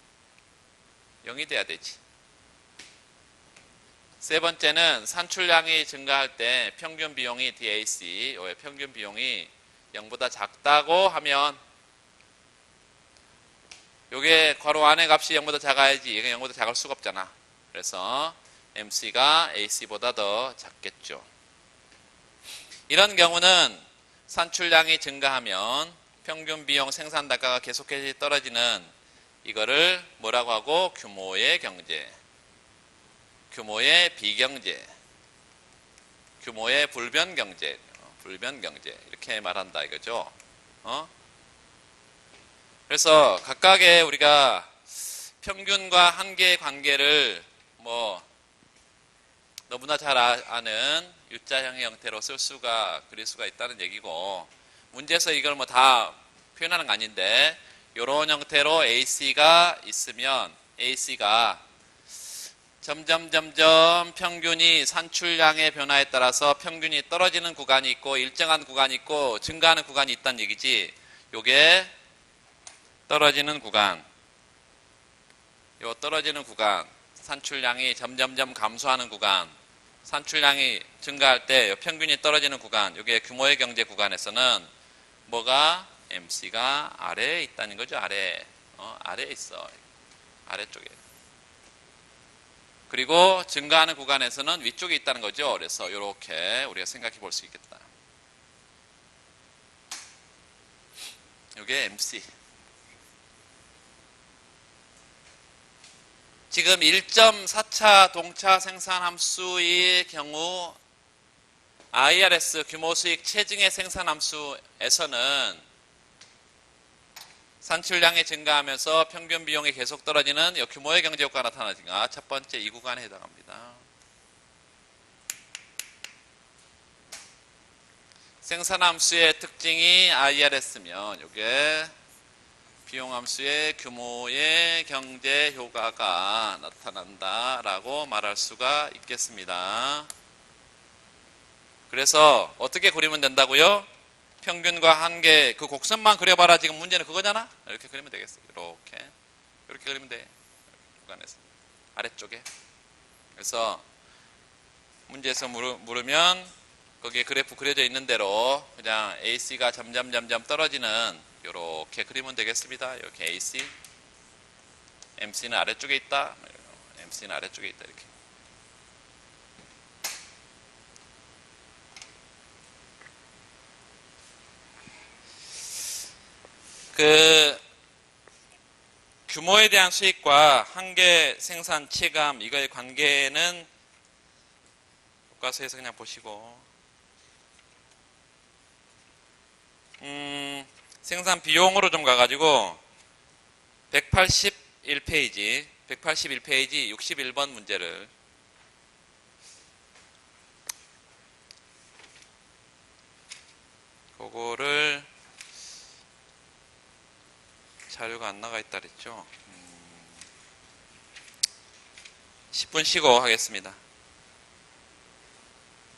0이 돼야 되지. 세 번째는 산출량이 증가할 때 평균 비용이 DAC, 요의 평균 비용이 0보다 작다고 하면 요게 괄호 안의 값이 0보다 작아야지 이게 0보다 작을 수가 없잖아. 그래서 MC가 AC보다 더 작겠죠. 이런 경우는 산출량이 증가하면 평균 비용 생산 단가가 계속해서 떨어지는 이거를 뭐라고 하고 규모의 경제, 규모의 비경제, 규모의 불변 경제 이렇게 말한다 이거죠. 그래서 각각의 우리가 평균과 한계의 관계를 뭐 너무나 잘 아는 U자형의 형태로 그릴 수가 있다는 얘기고, 문제에서 이걸 뭐 다 표현하는 거 아닌데 이런 형태로 AC가 있으면 AC가 점점 평균이 산출량의 변화에 따라서 평균이 떨어지는 구간이 있고 일정한 구간이 있고 증가하는 구간이 있다는 얘기지. 요게 떨어지는 구간, 요 떨어지는 구간, 산출량이 점점 감소하는 구간, 산출량이 증가할 때 평균이 떨어지는 구간, 요게 규모의 경제 구간에서는 뭐가 MC가 아래에 있다는 거죠. 아래에 있어. 아래쪽에. 그리고 증가하는 구간에서는 위쪽에 있다는 거죠. 그래서 이렇게 우리가 생각해 볼 수 있겠다. 이게 MC. 지금 1.4차 동차 생산 함수의 경우 IRS 규모 수익 체증의 생산 함수에서는 산출량이 증가하면서 평균 비용이 계속 떨어지는 이 규모의 경제 효과가 나타나니까 첫 번째 이 구간에 해당합니다. 생산 함수의 특징이 IRS면 이게 비용 함수의 규모의 경제 효과가 나타난다라고 말할 수가 있겠습니다. 그래서 어떻게 그리면 된다고요? 평균과 한계 그 곡선만 그려봐라. 지금 문제는 그거잖아. 이렇게 그리면 되겠어요. 이렇게 그리면 돼. 구간에서 아래쪽에. 그래서 문제에서 물으면 거기에 그래프 그려져 있는 대로 그냥 AC가 점점 떨어지는 이렇게 그리면 되겠습니다. 이렇게 AC, MC는 아래쪽에 있다. MC는 아래쪽에 있다. 이렇게. 그 규모에 대한 수익과 한계 생산 체감 이거의 관계는 교과서에서 그냥 보시고 생산 비용으로 좀 가가지고 181페이지 61번 문제를 그거를 자료가 안 나가 있다 그랬죠. 10분 쉬고 하겠습니다.